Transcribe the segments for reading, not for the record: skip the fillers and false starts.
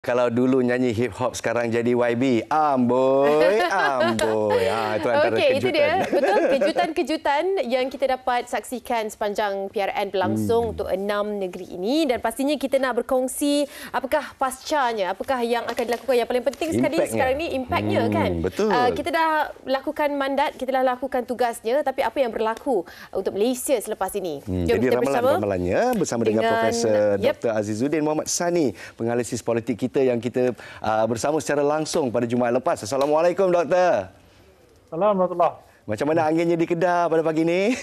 Kalau dulu nyanyi hip hop, sekarang jadi YB. Amboi, amboi. Itu antara Okey, kejutan. itu dia. Betul, kejutan-kejutan yang kita dapat saksikan sepanjang PRN berlangsung untuk 6 negeri ini, dan pastinya kita nak berkongsi apakah pascanya, apakah yang akan dilakukan. Yang paling penting sekali sekarang ni impaknya kan. Betul. Kita dah lakukan mandat, kita dah lakukan tugasnya, tapi apa yang berlaku untuk Malaysia selepas ini? Jom Jadi kita bersama ramalan-ramalannya bersama dengan Profesor Dr. Azizuddin Mohamed Sani, penganalisis politik kita yang kita bersama secara langsung pada Jumaat lepas. Assalamualaikum, Doktor. Assalamualaikum. Macam mana anginnya di Kedah pada pagi ni?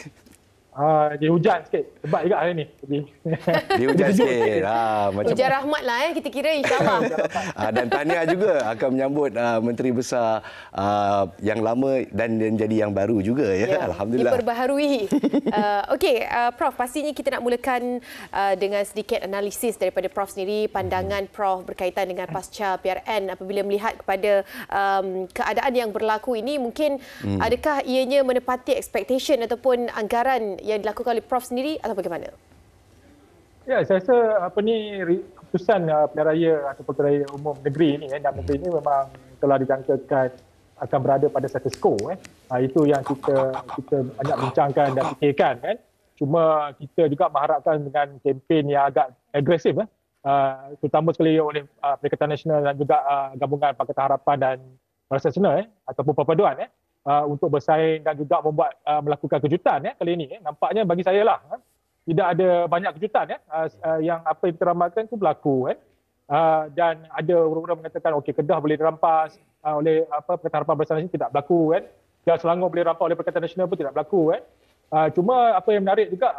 Dia hujan sikit. Hebat juga hari ni. Dia hujan sikit. Macam hujan rahmat lah kita kira, insyaAllah. Dan tahniah juga akan menyambut Menteri Besar yang lama dan jadi yang baru juga. Ya. Alhamdulillah. Diperbaharui. Okey, Prof, pastinya kita nak mulakan dengan sedikit analisis daripada Prof sendiri, pandangan Prof berkaitan dengan pasca PRN apabila melihat kepada keadaan yang berlaku ini. Mungkin adakah ianya menepati expectation ataupun anggaran yang dilakukan oleh Prof sendiri atau bagaimana? Ya, saya rasa keputusan pilihan raya atau pilihan raya umum negeri ini, dalam negeri ini memang telah dijangkakan akan berada pada status quo. Itu yang kita banyak bincangkan dan fikirkan kan. Cuma kita juga mengharapkan dengan kempen yang agak agresif, terutama sekali oleh Perikatan Nasional dan juga Gabungan Pakatan Harapan dan Barisan Nasional ataupun perpaduan untuk bersaing dan juga melakukan kejutan kali ini. Nampaknya bagi saya lah tidak ada banyak kejutan yang apa yang kita ramalkan itu berlaku. Dan ada orang-orang mengatakan okey, Kedah boleh dirampas oleh Perikatan Harapan Barisan Nasional, tidak berlaku kan. Dan Selangor boleh dirampas oleh Perikatan Nasional pun tidak berlaku kan. Cuma apa yang menarik juga,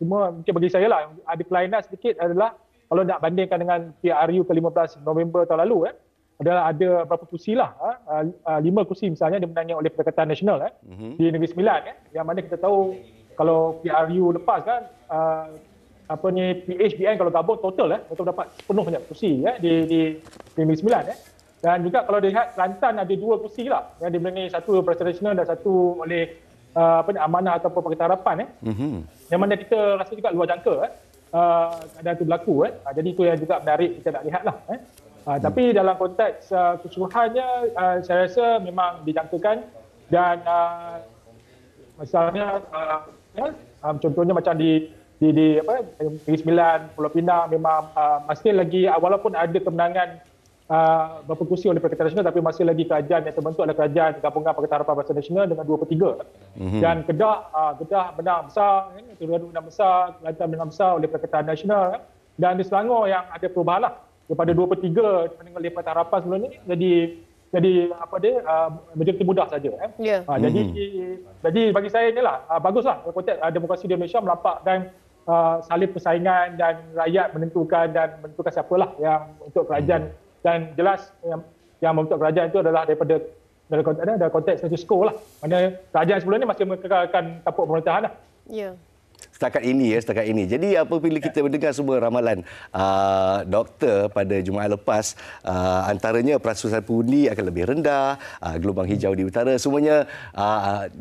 cuma mungkin bagi saya lah ada kelainan sedikit adalah kalau nak bandingkan dengan PRU ke-15 November tahun lalu adalah ada berapa kursi lah, 5 kursi misalnya dimenangi oleh Perikatan Nasional di Negeri Sembilan yang mana kita tahu kalau PRU lepas kan PHBN kalau gabung total betul dapat penuhnya kursi di Negeri Sembilan dan juga kalau dilihat Kelantan ada 2 kursi lah yang dimenangi, satu Perikatan Nasional dan satu oleh Amanah ataupun Pakatan Harapan yang mana kita rasa juga luar jangka keadaan itu berlaku jadi itu yang juga menarik kita nak lihat lah. Tapi dalam konteks keseluruhannya saya rasa memang dijangkakan dan misalnya contohnya macam di Negeri Sembilan, Pulau Pinang memang masih lagi walaupun ada kemenangan berapa kursi oleh Perikatan Nasional tapi masih lagi kerajaan yang terbentuk adalah kerajaan Gabungan Pakatan Harapan Barisan Nasional dengan 2/3. Dan Kedah menang besar, Terengganu menang besar, Kelantan menang besar oleh Perikatan Nasional dan di Selangor yang ada perubahan lah daripada 2/3 dibanding oleh Pakatan Harapan sebelum ini jadi majoriti mudah saja. Jadi bagi saya inilah baguslah konteks demokrasi di Malaysia melampakkan salib persaingan dan rakyat menentukan siapalah yang untuk kerajaan dan jelas yang membentuk kerajaan itu adalah daripada konteks status quo lah. Mana kerajaan sebelum ini masih mengekalkan tampuk pemerintahan lah. Ya. Setakat ini. Jadi apabila kita mendengar semua ramalan doktor pada Jumaat lepas, antaranya perasusan pengundi akan lebih rendah, gelombang hijau di utara, semuanya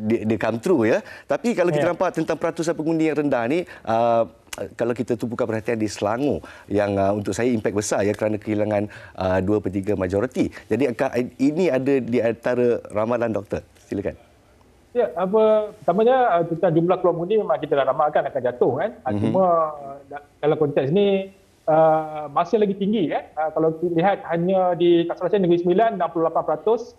dia come true ya. Tapi kalau kita nampak tentang peratusan pengundi yang rendah ni, kalau kita tumpukan perhatian di Selangor yang untuk saya impak besar ya kerana kehilangan 2/3 majoriti. Jadi ini ada di antara ramalan doktor. Silakan. Ya, pertamanya tentang jumlah keluar mengundi memang kita dah ramalkan akan jatuh kan. Cuma dalam konteks ni masih lagi tinggi kalau kita lihat hanya di Taksalasan Negeri Sembilan 68%,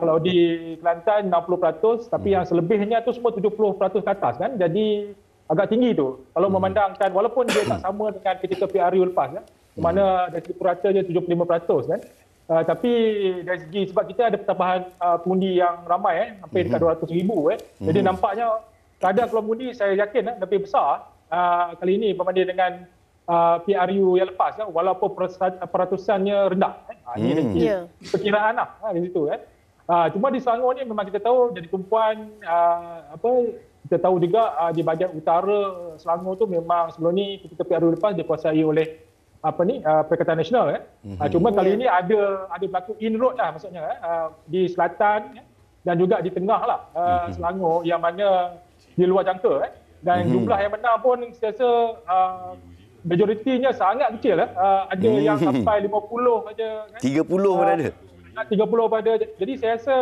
kalau di Kelantan 60%, tapi yang selebihnya tu semua 70% ke atas kan. Jadi agak tinggi tu. Kalau memandangkan walaupun dia tak sama dengan ketika PRU lepas di mana dari segi purata dia 75% kan. Tapi dari segi sebab kita ada pertambahan pengundi yang ramai hampir dekat 200,000 jadi nampaknya keadaan keluar mengundi saya yakin lebih besar kali ini berbanding dengan PRU yang lepas walaupun peratusannya rendah. Ini dari perkiraan lah di situ cuma di Selangor ni memang kita tahu jadi tumpuan kita tahu juga di bahagian utara Selangor tu memang sebelum ni ketika PRU lepas dikuasai oleh Perikatan Nasional cuma kali ini ada berlaku inroad lah maksudnya di selatan dan juga di tengah lah Selangor yang mana di luar jangka dan jumlah yang menang pun saya rasa majoritinya sangat kecil. Ada yang sampai 50 saja. 30 pun ada. 30 pada. Jadi saya rasa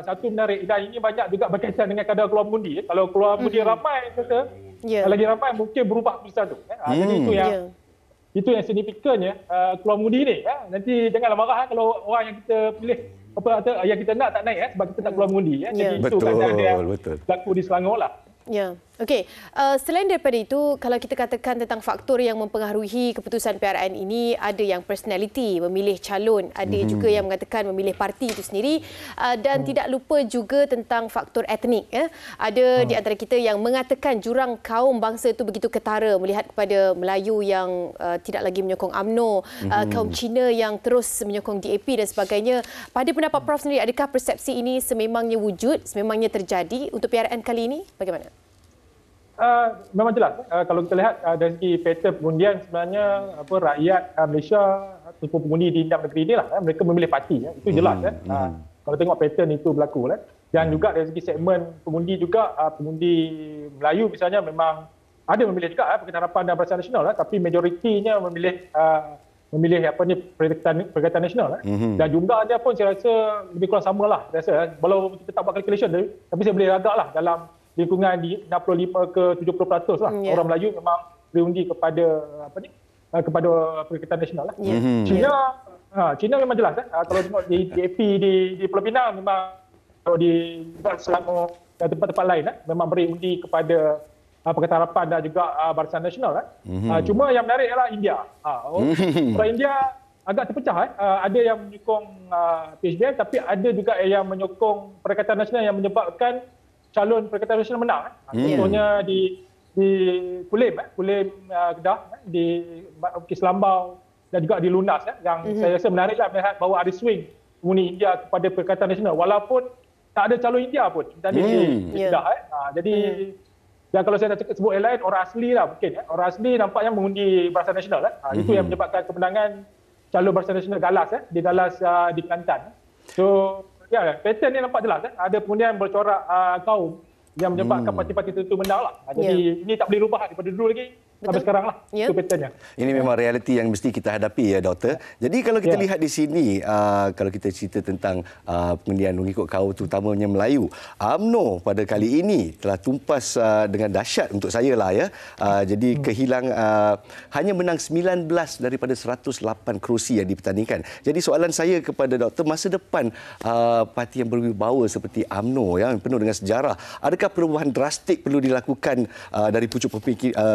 satu menarik, dan ini banyak juga berkaitan dengan kadar keluar mengundi. Kalau keluar mengundi ramai, kata lagi ramai mungkin berubah keputusan tu. Jadi itu yang signifikannya keluar mengundi ni. Nanti janganlah marah kalau orang yang kita pilih yang kita nak tak naik sebab kita tak keluar mengundi. Jadi itu keadaan yang berlaku di Selangor lah. Ya, okey. Selain daripada itu, kalau kita katakan tentang faktor yang mempengaruhi keputusan PRN ini, ada yang personality, memilih calon, ada juga yang mengatakan memilih parti itu sendiri, dan tidak lupa juga tentang faktor etnik. Ada di antara kita yang mengatakan jurang kaum bangsa itu begitu ketara melihat kepada Melayu yang tidak lagi menyokong UMNO, kaum Cina yang terus menyokong DAP dan sebagainya. Pada pendapat Prof sendiri, adakah persepsi ini sememangnya wujud, sememangnya terjadi untuk PRN kali ini? Bagaimana? Memang jelas. Kalau kita lihat dari segi pattern pengundian, sebenarnya rakyat Malaysia ataupun pengundi di dalam negeri inilah mereka memilih parti. Itu jelas. Kalau tengok pattern itu berlaku. Dan juga dari segi segmen pengundi juga, pengundi Melayu misalnya memang ada memilih juga Pakatan Harapan dan Barisan Nasional, tapi majoritinya memilih Perikatan Nasional. Dan jumlahnya pun saya rasa lebih kurang samalah. Walau kita tak buat calculation, tapi saya boleh agaklah dalam lingkungan di 65 ke 70% lah. Orang Melayu memang berundi kepada kepada Perikatan Nasional lah. Cina memang jelas. Kalau tengok di DAP di Pulau Pinang, memang kalau di Selangor dan tempat-tempat lain memang beri undi kepada Pakatan Harapan dan juga Barisan Nasional. Cuma yang menarik ialah India. Orang India agak terpecah. Ada yang menyokong PHBN, tapi ada juga yang menyokong Perikatan Nasional yang menyebabkan calon Perikatan Nasional menang. Contohnya di Kulim Kedah, di Bukit Selambau dan juga di Lunas. Yang saya rasa menariklah melihat bahawa ada swing pengundi India kepada Perikatan Nasional walaupun tak ada calon India pun tadi di Kedah. Jadi dan kalau saya nak sebut yang lain, orang asli lah mungkin. Orang asli nampaknya mengundi Barisan Nasional. Itu yang menyebabkan kemenangan calon Barisan Nasional Galas di Galas di Kelantan. So pattern ni nampak jelas. Ada pengundian bercorak kaum yang menyebabkan parti-parti tertentu menang lah. Jadi ini tak boleh rubah daripada dulu lagi sampai sekarang lah. Itu patternnya. Ini memang realiti yang mesti kita hadapi doktor. Jadi kalau kita lihat di sini, kalau kita cerita tentang pengundian mengikut kaum terutamanya Melayu, UMNO pada kali ini telah tumpas dengan dahsyat untuk saya lah jadi hanya menang 19 daripada 108 kerusi yang dipertandingkan. Jadi soalan saya kepada doktor, masa depan parti yang berwibawa seperti UMNO yang penuh dengan sejarah, adakah perubahan drastik perlu dilakukan dari pucuk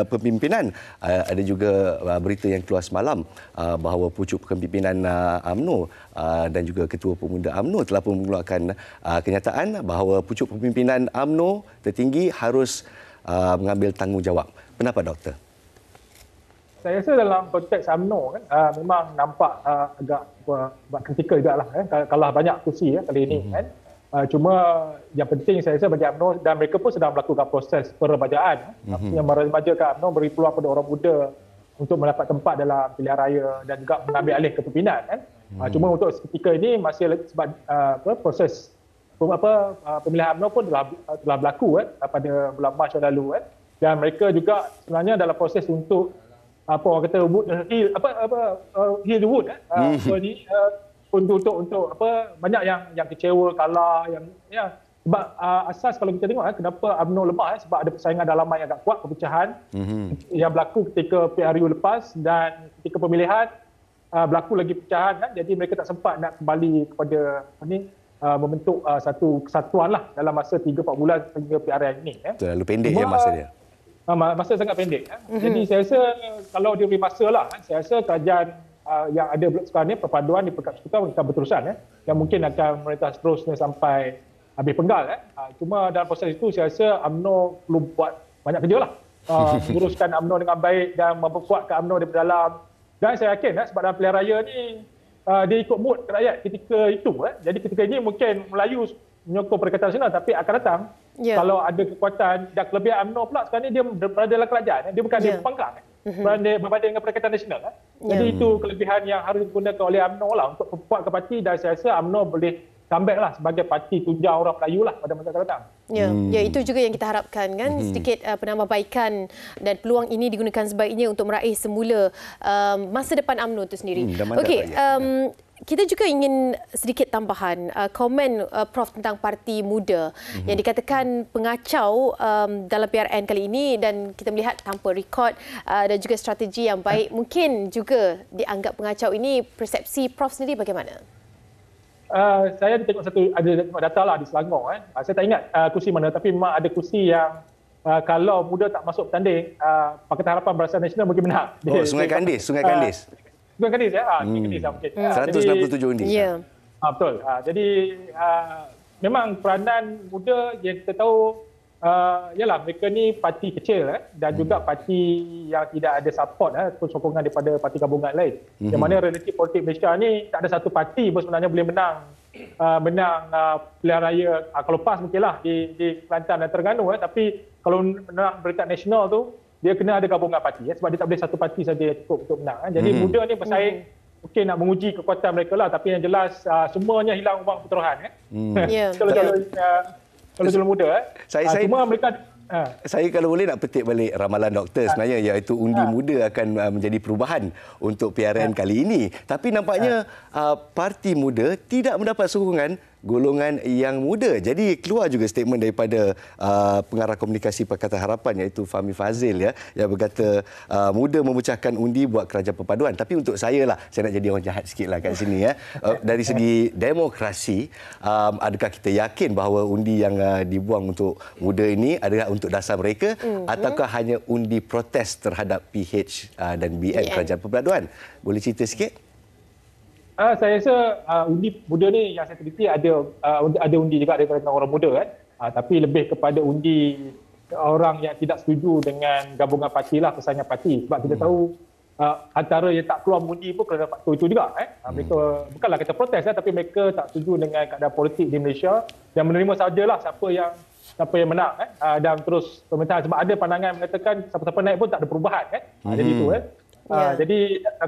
pemimpinan? Ada juga berita yang keluar semalam bahawa pucuk kepimpinan UMNO dan juga Ketua Pemuda UMNO telah pun mengeluarkan kenyataan bahawa pucuk pemimpinan UMNO tertinggi harus mengambil tanggungjawab. Pendapat doktor? Saya rasa dalam konteks UMNO memang nampak agak buat kritikal juga lah. Kalah banyak kursi kali ini. Cuma yang penting saya rasa bagi UMNO, dan mereka pun sedang melakukan proses peremajaan. Yang meremajakan UMNO beri peluang kepada orang muda untuk mendapat tempat dalam pilihan raya dan juga mengambil alih kepimpinan. Cuma untuk seketika ini masih sebab proses pemilihan UMNO pun telah berlaku pada bulan Mac yang lalu. Dan mereka juga sebenarnya dalam proses untuk orang kata heal the wood. Untuk banyak yang kecewa, kalah, sebab asas kalau kita tengok kenapa UMNO lemah sebab ada persaingan dalaman yang agak kuat, perpecahan yang berlaku ketika PRU lepas dan ketika pemilihan berlaku lagi pecahan jadi mereka tak sempat nak kembali kepada membentuk satu kesatuan lah dalam masa 3-4 bulan sehingga PRN ini. Terlalu pendek masa dia. Masa sangat pendek. Jadi saya rasa kalau diberi masa lah, saya rasa kerajaan yang ada sekarang ni, perpaduan di Peringkat Persekutuan akan berterusan yang mungkin akan merintah seterusnya sampai habis penggal. Cuma dalam proses itu saya rasa UMNO perlu buat banyak kerja lah, menguruskan UMNO dengan baik dan memperkuatkan UMNO daripada dalam. Dan saya yakin sebab dalam pilihan raya ni dia ikut mood rakyat ketika itu. Jadi ketika ini mungkin Melayu menyokong Perikatan Nasional, tapi akan datang kalau ada kekuatan dan kelebihan UMNO pula sekarang ni dia berada dalam kerajaan, dia bukan dia berpangkat. Berbanding dengan Perikatan Nasional. Jadi itu kelebihan yang harus digunakan oleh UMNO lah untuk memperkuatkan parti, dan saya rasa UMNO boleh comeback lah sebagai parti tunjang orang Melayu lah pada masa akan datang. Ya, itu juga yang kita harapkan kan, sedikit penambahbaikan dan peluang ini digunakan sebaiknya untuk meraih semula masa depan UMNO itu sendiri. Okey, kita juga ingin sedikit tambahan komen Prof tentang Parti Muda yang dikatakan pengacau dalam PRN kali ini, dan kita melihat tanpa rekod dan juga strategi yang baik, mungkin juga dianggap pengacau ini. Persepsi Prof sendiri bagaimana? Saya tengok ada data lah di Selangor. Saya tak ingat kursi mana, tapi memang ada kursi yang kalau Muda tak masuk bertanding, Pakatan Harapan Barisan Nasional mungkin menang. Sungai Kandis. Sungai Kandis ya. Sungai Kandis mungkin. 167 undi. Ya. Betul. Jadi memang peranan Muda yang kita tahu, yalah mereka ni parti kecil dan juga parti yang tidak ada support ataupun sokongan daripada parti gabungan lain. Yang mana realiti politik Malaysia ni tak ada satu parti pun sebenarnya boleh menang pilihan raya. Kalau PAS mungkinlah di Kelantan dan Terengganu, tapi kalau menang Barisan Nasional tu dia kena ada gabungan parti sebab dia tak boleh satu parti saja cukup untuk menang. Jadi Muda ni bersaing mungkin nak menguji kekuatan mereka lah, tapi yang jelas semuanya hilang uang perturuhan. Kalau Muda cuma mereka saya kalau boleh nak petik balik ramalan doktor sebenarnya, iaitu undi muda akan menjadi perubahan untuk PRN kali ini. Tapi nampaknya Parti Muda tidak mendapat sokongan golongan yang muda. Jadi keluar juga statement daripada pengarah komunikasi Pakatan Harapan, iaitu Fahmi Fazil yang berkata Muda memecahkan undi buat kerajaan perpaduan. Tapi untuk saya lah, saya nak jadi orang jahat sikitlah kat sini dari segi demokrasi, adakah kita yakin bahawa undi yang dibuang untuk Muda ini adalah untuk dasar mereka ataukah hanya undi protes terhadap PH dan BN kerajaan perpaduan? Boleh cerita sikit? Saya rasa undi Muda ni yang saya teliti ada undi juga daripada orang muda tapi lebih kepada undi orang yang tidak setuju dengan gabungan parti lah, persaingan parti. Sebab kita tahu antara yang tak keluar undi pun kerana faktor itu juga. Mereka bukanlah kata protes tapi mereka tak setuju dengan keadaan politik di Malaysia dan menerima sajalah siapa yang menang dan terus pemerintahan. Sebab ada pandangan mengatakan siapa-siapa naik pun tak ada perubahan jadi itu jadi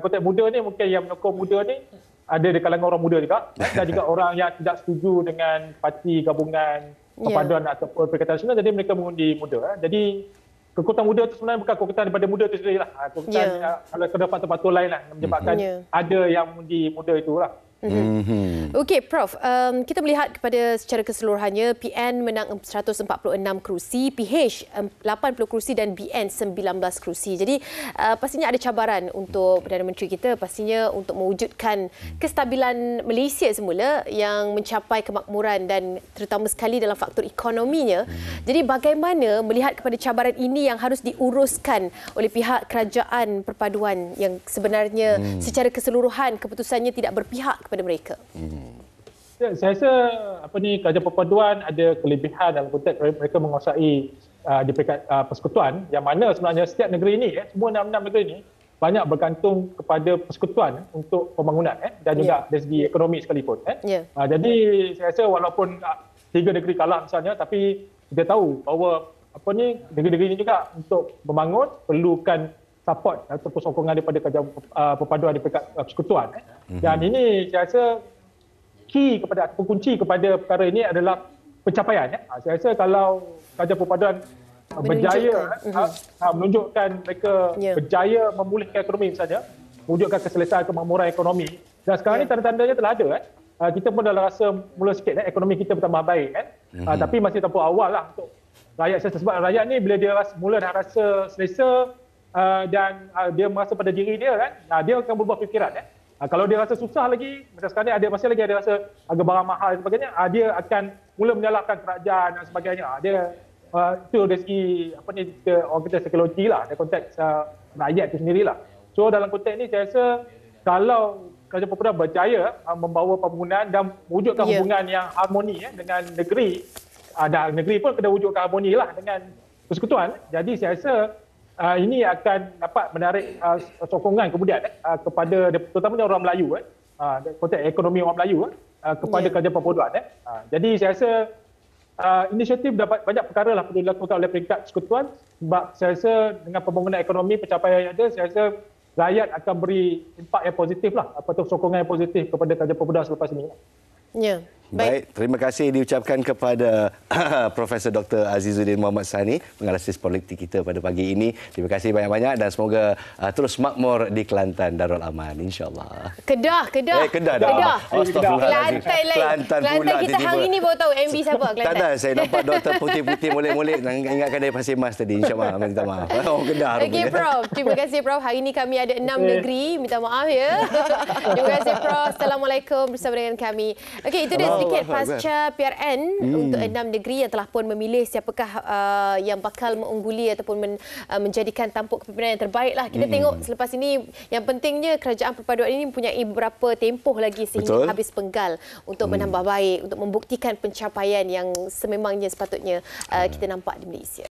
konteks Muda ni mungkin yang menyokong Muda ni ada di kalangan orang muda juga dan juga orang yang tidak setuju dengan parti gabungan perpaduan ataupun Perikatan Nasional, jadi mereka mengundi Muda. Jadi kekuatan Muda itu sebenarnya bukan kekuatan daripada Muda itu sendirilah. Kekuatan kalau terdapat faktor lain lah yang menyebabkan ada yang mengundi Muda itulah. Okey, Prof. Kita melihat kepada secara keseluruhannya, PN menang 146 kerusi, PH 80 kerusi dan BN 19 kerusi. Jadi pastinya ada cabaran untuk Perdana Menteri kita, pastinya untuk mewujudkan kestabilan Malaysia semula yang mencapai kemakmuran dan terutama sekali dalam faktor ekonominya. Jadi bagaimana melihat kepada cabaran ini yang harus diuruskan oleh pihak kerajaan perpaduan yang sebenarnya secara keseluruhan keputusannya tidak berpihak kepada mereka? Saya rasa kerajaan perpaduan ada kelebihan dalam konteks mereka menguasai di peringkat persekutuan, yang mana sebenarnya setiap negeri ini, semua 6 negeri ini banyak bergantung kepada persekutuan untuk pembangunan dan juga dari segi ekonomi sekalipun. Jadi saya rasa walaupun 3 negeri kalah misalnya, tapi kita tahu bahawa negeri-negeri ini juga untuk membangun perlukan support ataupun sokongan daripada kerajaan perpaduan di peringkat persekutuan. Dan ini saya rasa kunci kepada perkara ini adalah pencapaian. Saya rasa kalau kerajaan perpaduan berjaya menunjukkan mereka berjaya memulihkan ekonomi misalnya, mewujudkan keselesaan kemakmuran ekonomi, dan sekarang ini tanda-tandanya telah ada. Kita pun dah rasa mula sikit ekonomi kita bertambah baik tapi masih tempoh awal lah untuk rakyat. Sebab rakyat ni bila dia mula dah rasa selesa dan dia merasa pada diri dia dia akan berubah fikiran. Kalau dia rasa susah lagi, macam sekarang ni masih lagi ada rasa harga barang mahal dan sebagainya, dia akan mula menyalahkan kerajaan dan sebagainya. Itu dari segi orang kata psikologi lah, dalam konteks rakyat itu sendirilah. So dalam konteks ni saya rasa kalau kerajaan perpaduan berjaya membawa pembangunan dan wujudkan hubungan yang harmoni dengan negeri, dan negeri pun kena wujudkan harmoni lah dengan persekutuan. Jadi saya rasa ini akan dapat menarik sokongan kemudian kepada terutamanya orang Melayu, konteks ekonomi orang Melayu kepada kerajaan perpaduan. Jadi saya rasa inisiatif dapat banyak perkara lah perlu dilakukan oleh peringkat persekutuan, sebab saya rasa dengan pembangunan ekonomi, pencapaian yang ada, saya rasa rakyat akan beri impak yang positif lah, sokongan yang positif kepada kerajaan perpaduan selepas ini. Baik, terima kasih diucapkan kepada Profesor Dr. Azizuddin Mohamed Sani, penganalisis politik kita pada pagi ini. Terima kasih banyak-banyak dan semoga terus makmur di Kelantan Darul Aman, insya-Allah. Kedah. Kedah dah. Astagfirullahalazim. Kelantan pula. Kita hari ini baru tahu MB siapa Kelantan. Tak ada, saya nampak doktor putih-putih molek-molek ingatkan dari Pasir Mas tadi, insya-Allah. Minta maaf. Oh, Kedah. Okey, Prof. Terima kasih, Prof. Hari ini kami ada 6 negeri. Minta maaf ya. Terima kasih, Prof. Assalamualaikum bersama dengan kami. Okey, itu dia sedikit pasca PRN untuk 6 negeri yang telah pun memilih siapakah yang bakal mengungguli ataupun menjadikan tampuk kepimpinan yang terbaik lah. Kita tengok selepas ini, yang pentingnya kerajaan perpaduan ini mempunyai beberapa tempoh lagi sehingga habis penggal untuk menambah baik, untuk membuktikan pencapaian yang sememangnya sepatutnya kita nampak di Malaysia.